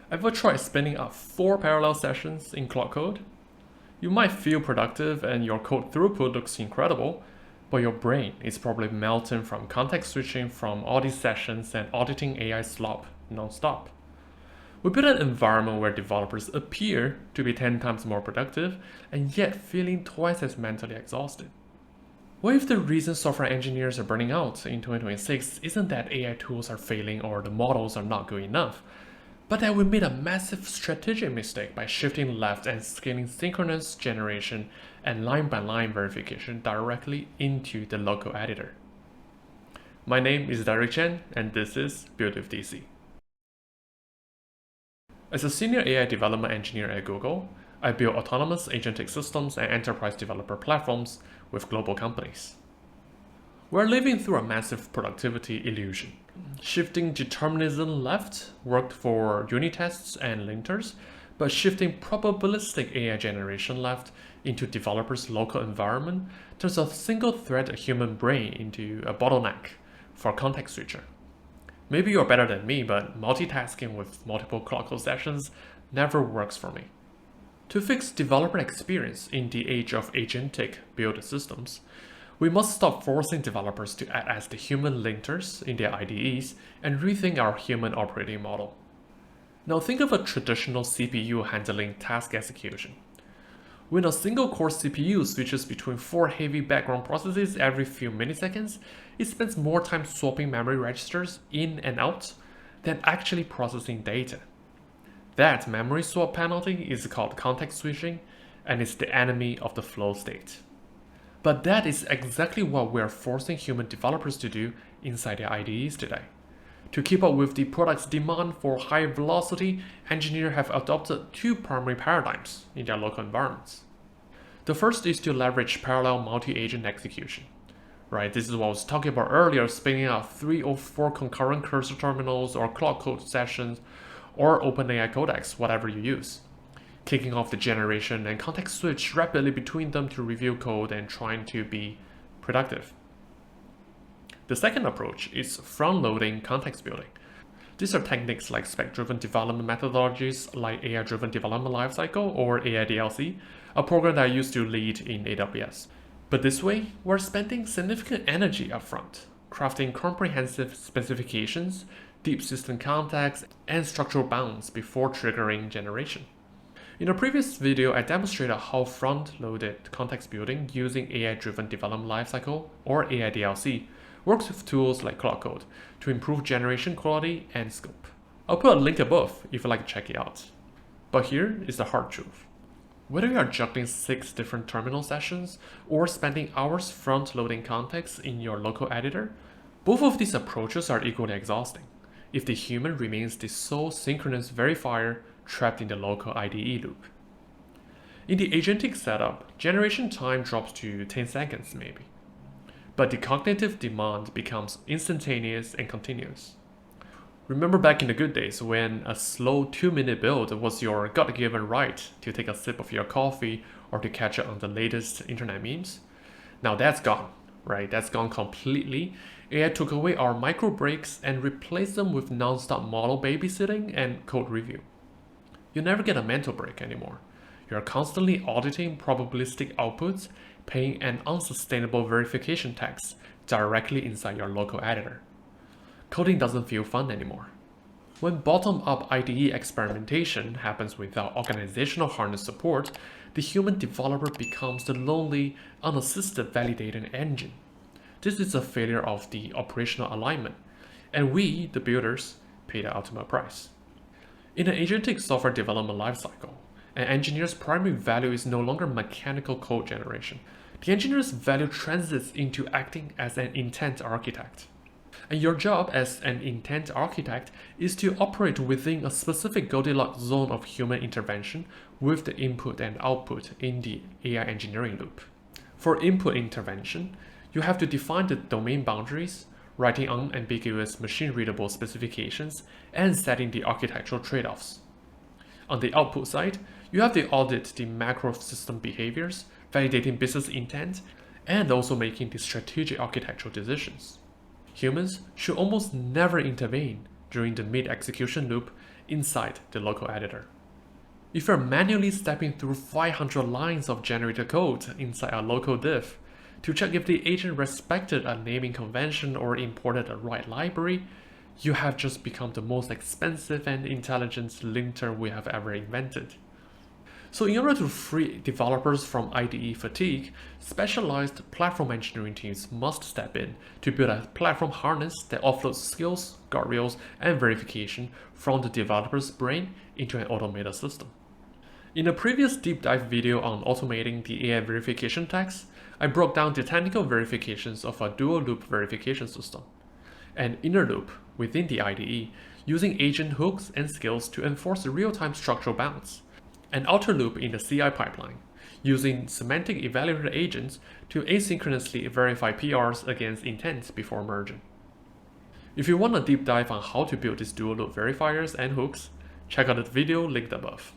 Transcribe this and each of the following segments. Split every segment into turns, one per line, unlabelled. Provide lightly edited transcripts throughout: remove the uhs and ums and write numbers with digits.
Ever tried spinning up 4 parallel sessions in Claude Code? You might feel productive and your code throughput looks incredible, but your brain is probably melting from context switching from all these sessions and auditing AI slop non-stop. We built an environment where developers appear to be 10 times more productive and yet feeling twice as mentally exhausted. What if the reason software engineers are burning out in 2026 isn't that AI tools are failing or the models are not good enough, but that we made a massive strategic mistake by shifting left and scaling synchronous generation and line-by-line verification directly into the local editor? My name is Derick Chen, and this is BuildWithDC. As a senior AI development engineer at Google, I build autonomous agentic systems and enterprise developer platforms with global companies. We're living through a massive productivity illusion. Shifting determinism left worked for unit tests and linters, but shifting probabilistic AI generation left into developers' local environment turns a single-thread human brain into a bottleneck for a context switcher. Maybe you're better than me, but multitasking with multiple Claude Code sessions never works for me. To fix developer experience in the age of agentic build systems, we must stop forcing developers to act as the human linters in their IDEs and rethink our human operating model. Now think of a traditional CPU handling task execution. When a single core CPU switches between 4 heavy background processes every few milliseconds, it spends more time swapping memory registers in and out than actually processing data. That memory swap penalty is called context switching and is the enemy of the flow state. But that is exactly what we are forcing human developers to do inside their IDEs today. To keep up with the product's demand for high velocity, engineers have adopted 2 primary paradigms in their local environments. The first is to leverage parallel multi-agent execution. Right, this is what I was talking about earlier, spinning up 3 or 4 concurrent cursor terminals or Claude Code sessions or OpenAI codecs, whatever you use. Kicking off the generation and context switch rapidly between them to review code and trying to be productive. The second approach is front-loading context building. These are techniques like spec-driven development methodologies like AI-driven development lifecycle or AIDLC, a program that I used to lead in AWS. But this way, we're spending significant energy upfront, crafting comprehensive specifications, deep system context, and structural bounds before triggering generation. In a previous video, I demonstrated how front-loaded context building using AI-driven development lifecycle or AIDLC works with tools like Claude Code to improve generation quality and scope. I'll put a link above if you'd like to check it out. But here is the hard truth. Whether you are juggling 6 different terminal sessions or spending hours front-loading context in your local editor, both of these approaches are equally exhausting if the human remains the sole synchronous verifier trapped in the local IDE loop. In the agentic setup, generation time drops to 10 seconds maybe, but the cognitive demand becomes instantaneous and continuous. Remember back in the good days when a slow 2-minute build was your God-given right to take a sip of your coffee or to catch up on the latest internet memes? Now that's gone, right? That's gone completely. AI took away our micro breaks and replaced them with non-stop model babysitting and code review. You never get a mental break anymore. You're constantly auditing probabilistic outputs, paying an unsustainable verification tax directly inside your local editor. Coding doesn't feel fun anymore. When bottom-up IDE experimentation happens without organizational harness support, the human developer becomes the lonely, unassisted validating engine. This is a failure of the operational alignment, and we, the builders, pay the ultimate price. In an agentic software development lifecycle, an engineer's primary value is no longer mechanical code generation. The engineer's value transits into acting as an intent architect. And your job as an intent architect is to operate within a specific Goldilocks zone of human intervention with the input and output in the AI engineering loop. For input intervention, you have to define the domain boundaries, writing unambiguous machine-readable specifications, and setting the architectural trade-offs. On the output side, you have to audit the macro system behaviors, validating business intent, and also making the strategic architectural decisions. Humans should almost never intervene during the mid-execution loop inside the local editor. If you're manually stepping through 500 lines of generated code inside a local div to check if the agent respected a naming convention or imported the right library, you have just become the most expensive and intelligent linter we have ever invented. So in order to free developers from IDE fatigue, specialized platform engineering teams must step in to build a platform harness that offloads skills, guardrails, and verification from the developer's brain into an automated system. In a previous deep dive video on automating the AI verification task, I broke down the technical verifications of a dual loop verification system, an inner loop within the IDE using agent hooks and skills to enforce real-time structural bounds, an outer loop in the CI pipeline using semantic evaluator agents to asynchronously verify PRs against intent before merging. If you want a deep dive on how to build these dual loop verifiers and hooks, check out the video linked above.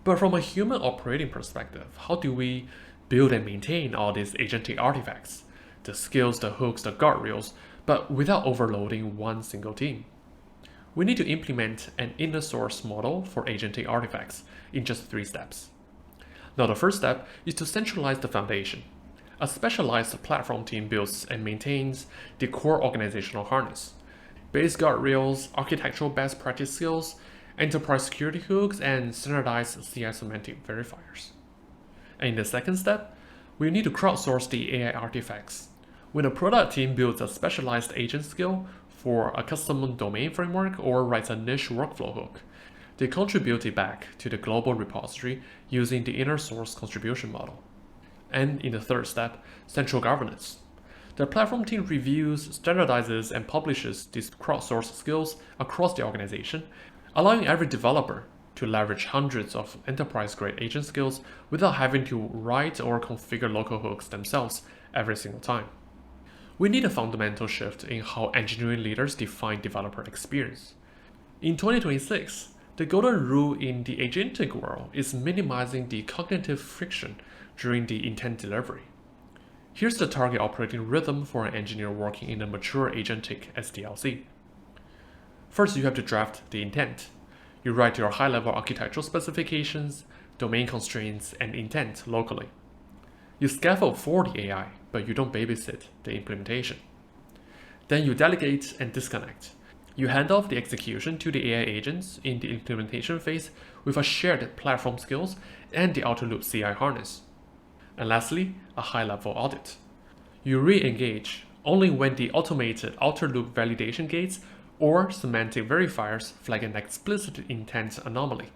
But from a human operating perspective, how do we build and maintain all these agentic artifacts, the skills, the hooks, the guardrails, but without overloading one single team? We need to implement an inner source model for agentic artifacts in just 3 steps. Now the first step is to centralize the foundation. A specialized platform team builds and maintains the core organizational harness, base guardrails, architectural best practice skills, enterprise security hooks, and standardized CI semantic verifiers. And in the second step, we need to crowdsource the AI artifacts. When a product team builds a specialized agent skill for a custom domain framework or writes a niche workflow hook, they contribute it back to the global repository using the inner source contribution model. And in the third step, central governance. The platform team reviews, standardizes, and publishes these crowdsourced skills across the organization, allowing every developer to leverage hundreds of enterprise-grade agent skills without having to write or configure local hooks themselves every single time. We need a fundamental shift in how engineering leaders define developer experience. In 2026, the golden rule in the agentic world is minimizing the cognitive friction during the intent delivery. Here's the target operating rhythm for an engineer working in a mature agentic SDLC. First, you have to draft the intent. You write your high-level architectural specifications, domain constraints, and intent locally. You scaffold for the AI, but you don't babysit the implementation. Then you delegate and disconnect. You hand off the execution to the AI agents in the implementation phase with a shared platform skills and the outer loop CI harness. And lastly, a high-level audit. You re-engage only when the automated outer loop validation gates or semantic verifiers flag an explicit intent anomaly.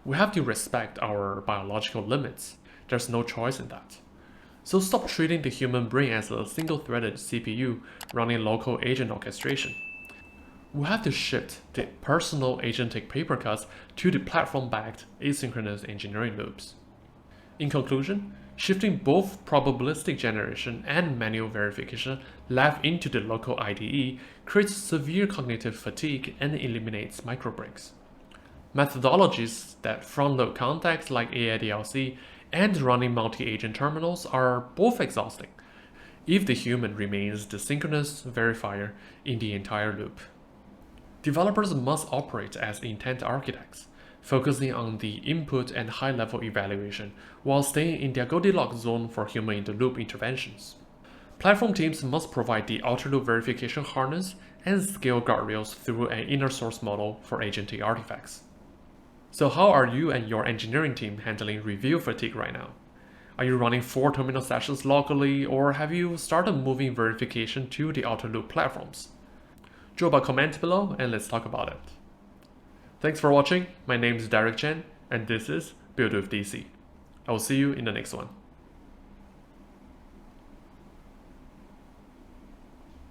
We have to respect our biological limits. There's no choice in that. So stop treating the human brain as a single-threaded CPU running local agent orchestration. We have to shift the personal agentic paper cuts to the platform-backed asynchronous engineering loops. In conclusion, shifting both probabilistic generation and manual verification left into the local IDE creates severe cognitive fatigue and eliminates microbreaks. Methodologies that front-load context like AI DLC and running multi-agent terminals are both exhausting if the human remains the synchronous verifier in the entire loop. Developers must operate as intent architects, focusing on the input and high-level evaluation while staying in their Goldilocks zone for human-in-the-loop interventions. Platform teams must provide the outer-loop verification harness and scale guardrails through an inner source model for agentic artifacts. So how are you and your engineering team handling review fatigue right now? Are you running 4 terminal sessions locally, or have you started moving verification to the outer-loop platforms? Drop a comment below and let's talk about it. Thanks for watching. My name is Derick Chen, and this is BuildWithDC. I will see you in the next one.